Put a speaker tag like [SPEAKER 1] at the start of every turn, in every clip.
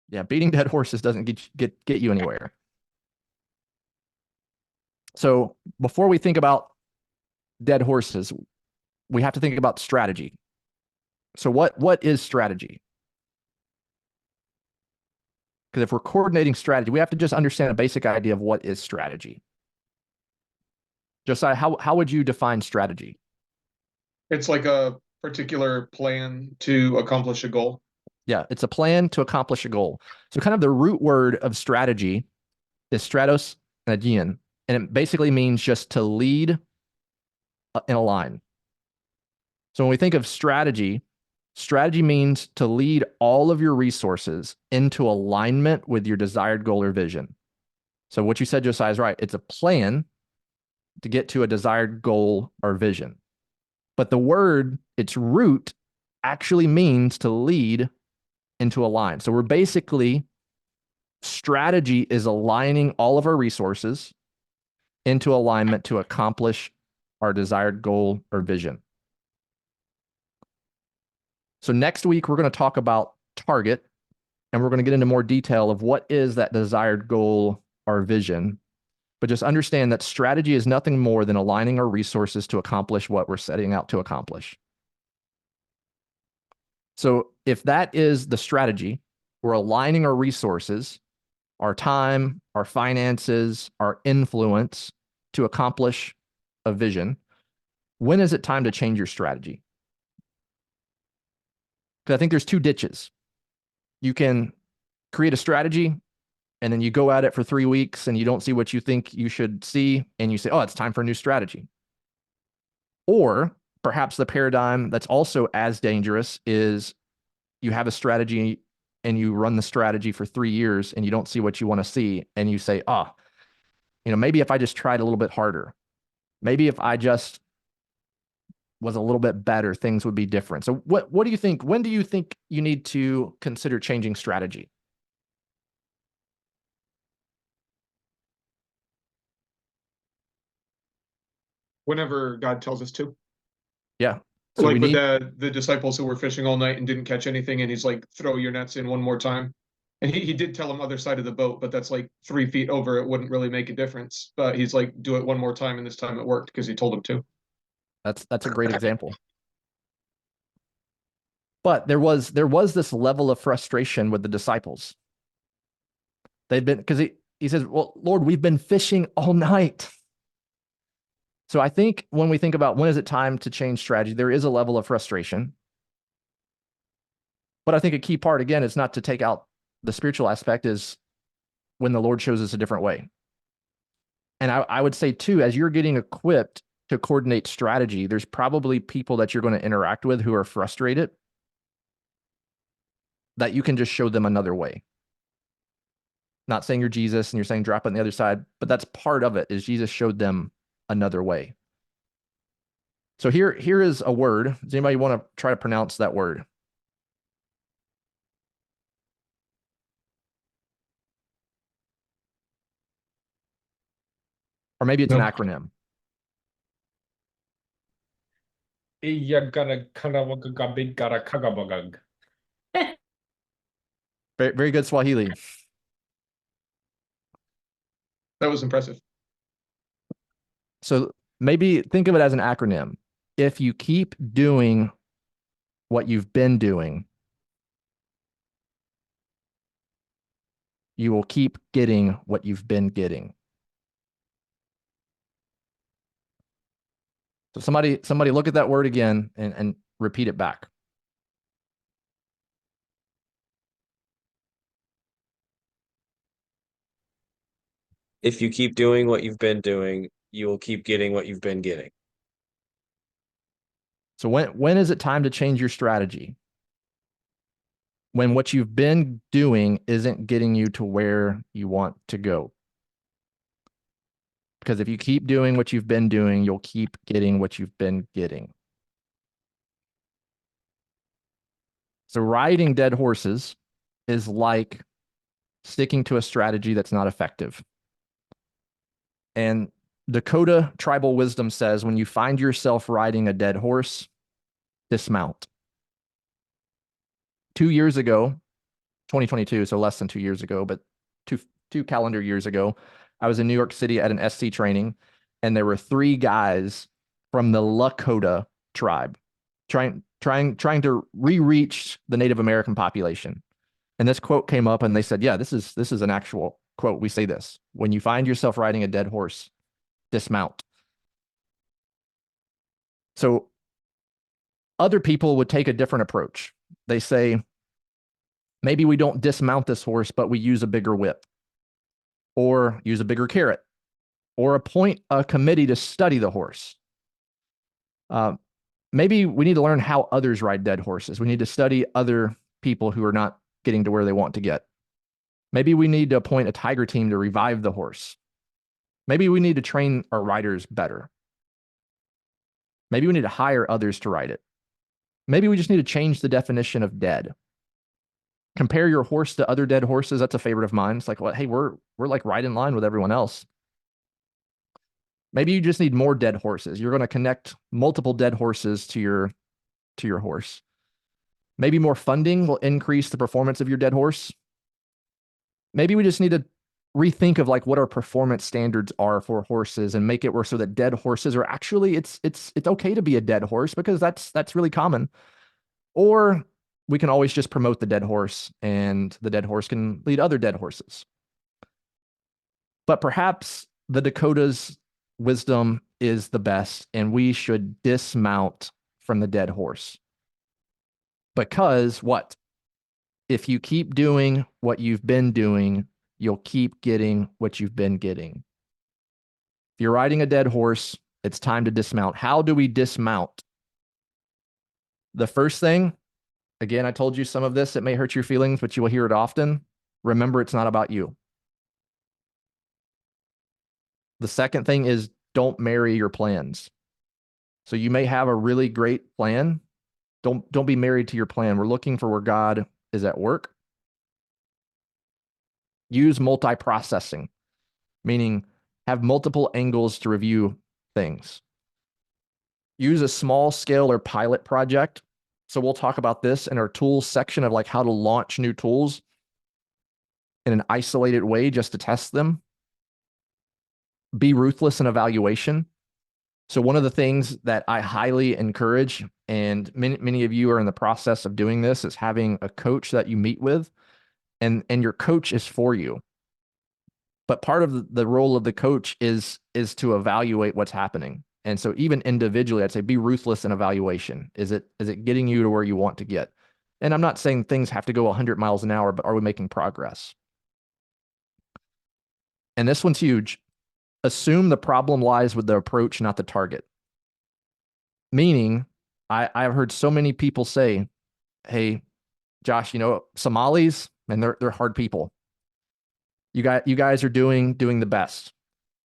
[SPEAKER 1] Yeah, beating dead horses doesn't get you anywhere. So before we think about dead horses, we have to think about strategy. So what is strategy? Because if we're coordinating strategy, we have to just understand a basic idea of what is strategy. Josiah, how would you define strategy?
[SPEAKER 2] It's like a particular plan to accomplish a goal.
[SPEAKER 1] Yeah, it's a plan to accomplish a goal. So kind of the root word of strategy is stratos and aegean, and it basically means just to lead in a line. So when we think of strategy, strategy means to lead all of your resources into alignment with your desired goal or vision. So what you said, Josiah, is right. It's a plan to get to a desired goal or vision. But the word, its root, actually means to lead into a line. So we're basically, strategy is aligning all of our resources into alignment to accomplish our desired goal or vision. So next week, we're going to talk about target, and we're going to get into more detail of what is that desired goal or vision. But just understand that strategy is nothing more than aligning our resources to accomplish what we're setting out to accomplish. So if that is the strategy, we're aligning our resources, our time, our finances, our influence to accomplish a vision. When is it time to change your strategy? Because I think there's two ditches. You can create a strategy and then you go at it for 3 weeks and you don't see what you think you should see, and you say, oh, it's time for a new strategy. Or perhaps the paradigm that's also as dangerous is you have a strategy and you run the strategy for 3 years and you don't see what you want to see, and you say, oh, maybe if I just tried a little bit harder, maybe if I just was a little bit better, things would be different. So what do you think? When do you think you need to consider changing strategy?
[SPEAKER 2] Whenever God tells us to.
[SPEAKER 1] Yeah. So we
[SPEAKER 2] Like with
[SPEAKER 1] need,
[SPEAKER 2] the disciples who were fishing all night and didn't catch anything, and he's like, throw your nets in one more time. And he did tell them other side of the boat, but that's like 3 feet over. It wouldn't really make a difference. But he's like, do it one more time, and this time it worked because he told him to.
[SPEAKER 1] that's a great example. But there was this level of frustration with the disciples. They'd been, because he says, well, Lord, we've been fishing all night. So I think when we think about when is it time to change strategy, there is a level of frustration. But I think a key part, again, is not to take out the spiritual aspect, is when the Lord shows us a different way. And I would say, too, as you're getting equipped to coordinate strategy, there's probably people that you're going to interact with who are frustrated, that you can just show them another way. Not saying you're Jesus and you're saying drop it on the other side, but that's part of it, is Jesus showed them another way. So here is a word. Does anybody want to try to pronounce that word? Or maybe it's an
[SPEAKER 3] Nope.
[SPEAKER 1] acronym. Very, very good Swahili.
[SPEAKER 2] That was impressive.
[SPEAKER 1] So maybe think of it as an acronym. If you keep doing what you've been doing, you will keep getting what you've been getting. So somebody look at that word again and repeat it back.
[SPEAKER 4] If you keep doing what you've been doing, you will keep getting what you've been getting.
[SPEAKER 1] So when is it time to change your strategy? When what you've been doing isn't getting you to where you want to go. Because if you keep doing what you've been doing, you'll keep getting what you've been getting. So riding dead horses is like sticking to a strategy that's not effective. And Dakota tribal wisdom says, when you find yourself riding a dead horse, dismount. 2 years ago, 2022, so less than 2 years ago, but two calendar years ago, I was in New York City at an SC training, and there were 3 guys from the Lakota tribe trying to re-reach the Native American population. And this quote came up, and they said, yeah, this is an actual quote. We say this: when you find yourself riding a dead horse, dismount. So other people would take a different approach. They say, maybe we don't dismount this horse, but we use a bigger whip, or use a bigger carrot, or appoint a committee to study the horse. Maybe we need to learn how others ride dead horses. We need to study other people who are not getting to where they want to get. Maybe we need to appoint a tiger team to revive the horse. Maybe we need to train our riders better. Maybe we need to hire others to ride it. Maybe we just need to change the definition of dead. Compare your horse to other dead horses. That's a favorite of mine. It's like, well, hey, we're like right in line with everyone else. Maybe you just need more dead horses. You're going to connect multiple dead horses to your horse. Maybe more funding will increase the performance of your dead horse. Maybe we just need to rethink of like what our performance standards are for horses and make it work so that dead horses are actually, it's okay to be a dead horse, because that's really common. Or we can always just promote the dead horse, and the dead horse can lead other dead horses. But perhaps the Dakota's wisdom is the best, and we should dismount from the dead horse. Because what? If you keep doing what you've been doing, you'll keep getting what you've been getting. If you're riding a dead horse, it's time to dismount. How do we dismount? The first thing, again, I told you some of this, it may hurt your feelings, but you will hear it often. Remember, it's not about you. The second thing is, don't marry your plans. So you may have a really great plan. Don't be married to your plan. We're looking for where God is at work. Use multi-processing, meaning have multiple angles to review things. Use a small scale or pilot project. So we'll talk about this in our tools section of like how to launch new tools in an isolated way just to test them. Be ruthless in evaluation. So one of the things that I highly encourage, and many of you are in the process of doing this, is having a coach that you meet with, and your coach is for you. But part of the role of the coach is to evaluate what's happening. And so even individually, I'd say be ruthless in evaluation. Is it getting you to where you want to get? And I'm not saying things have to go 100 miles an hour, but are we making progress? And this one's huge. Assume the problem lies with the approach, not the target. Meaning, I've heard so many people say, hey, Josh, Somalis, and they're hard people. You guys are doing the best.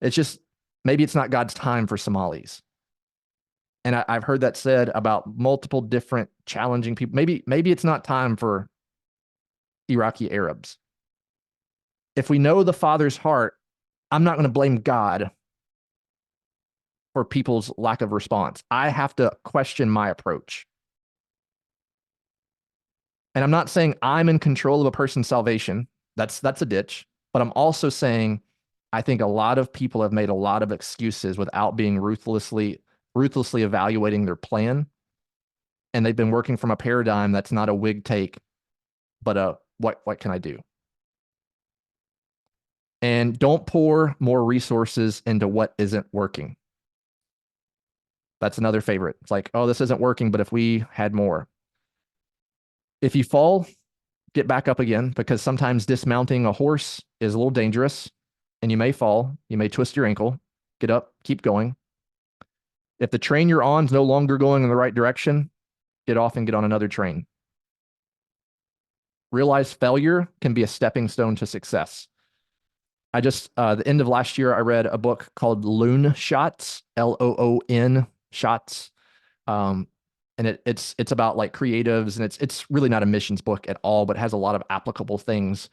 [SPEAKER 1] It's just, maybe it's not God's time for Somalis. And I've heard that said about multiple different challenging people. Maybe it's not time for Iraqi Arabs. If we know the Father's heart, I'm not going to blame God for people's lack of response. I have to question my approach. And I'm not saying I'm in control of a person's salvation. That's a ditch. But I'm also saying I think a lot of people have made a lot of excuses without being ruthlessly evaluating their plan. And they've been working from a paradigm that's not a wig take, but a what can I do? And don't pour more resources into what isn't working. That's another favorite. It's like, oh, this isn't working, but if we had more. If you fall, get back up again, because sometimes dismounting a horse is a little dangerous, and you may fall. You may twist your ankle. Get up, keep going. If the train you're on is no longer going in the right direction, get off and get on another train. Realize failure can be a stepping stone to success. I just, the end of last year, I read a book called Loon Shots, Loon Shots. And it's about like creatives, and it's really not a missions book at all, but it has a lot of applicable things.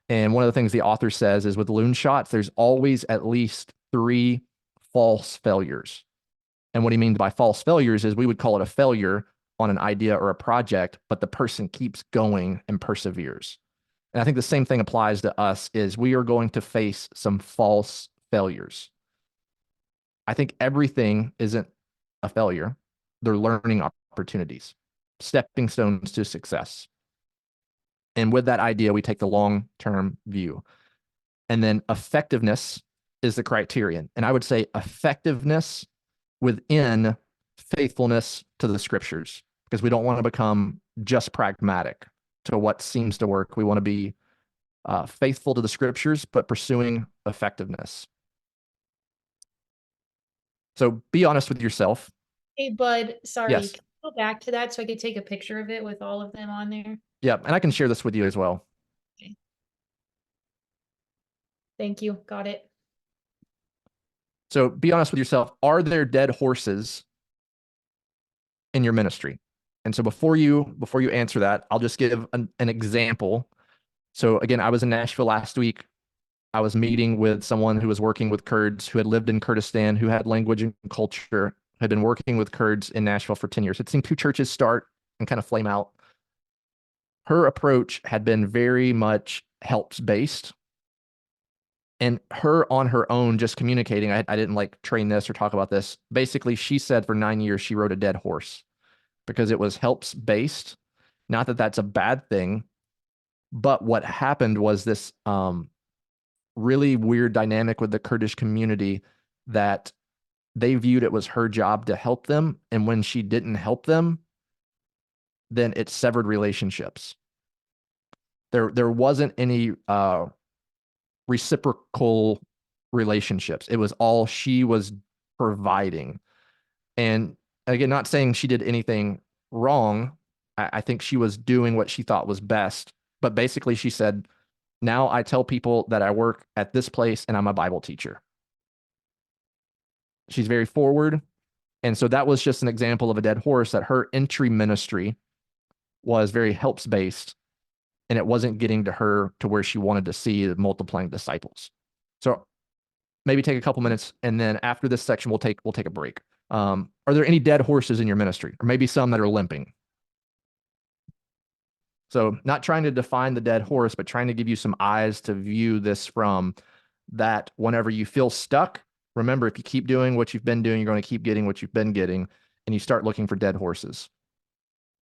[SPEAKER 1] And one of the things the author says is with Loon Shots, there's always at least 3 false failures. And what he means by false failures is we would call it a failure on an idea or a project, but the person keeps going and perseveres. And I think the same thing applies to us is we are going to face some false failures. I think everything isn't a failure. They're learning opportunities, stepping stones to success. And with that idea, we take the long-term view. And then effectiveness is the criterion. And I would say effectiveness within faithfulness to the scriptures, because we don't want to become just pragmatic to what seems to work. We want to be faithful to the scriptures, but pursuing effectiveness. So be honest with yourself.
[SPEAKER 3] Hey, Bud, sorry,
[SPEAKER 1] Yes.
[SPEAKER 3] can you go back to that so I could take a picture of it with all of them on there?
[SPEAKER 1] Yeah, and I can share this with you as well.
[SPEAKER 3] Thank you, got it.
[SPEAKER 1] So be honest with yourself. Are there dead horses in your ministry? And so before you answer that, I'll just give an example. So again, I was in Nashville last week. I was meeting with someone who was working with Kurds, who had lived in Kurdistan, who had language and culture, had been working with Kurds in Nashville for 10 years. Had seen 2 churches start and kind of flame out. Her approach had been very much helps based. And her on her own, just communicating, I didn't like train this or talk about this. Basically, she said for 9 years, she rode a dead horse because it was helps based. Not that that's a bad thing, but what happened was this really weird dynamic with the Kurdish community that they viewed it was her job to help them. And when she didn't help them, then it severed relationships. There wasn't any reciprocal relationships. It was all she was providing. And again, not saying she did anything wrong. I think she was doing what she thought was best. But basically, she said, now I tell people that I work at this place and I'm a Bible teacher. She's very forward. And so that was just an example of a dead horse, that her entry ministry was very helps based, and it wasn't getting to her to where she wanted to see the multiplying disciples. So maybe take a couple minutes, and then after this section, we'll take a break. Are there any dead horses in your ministry, or maybe some that are limping? So not trying to define the dead horse, but trying to give you some eyes to view this from that. Whenever you feel stuck, remember, if you keep doing what you've been doing, you're going to keep getting what you've been getting, and you start looking for dead horses.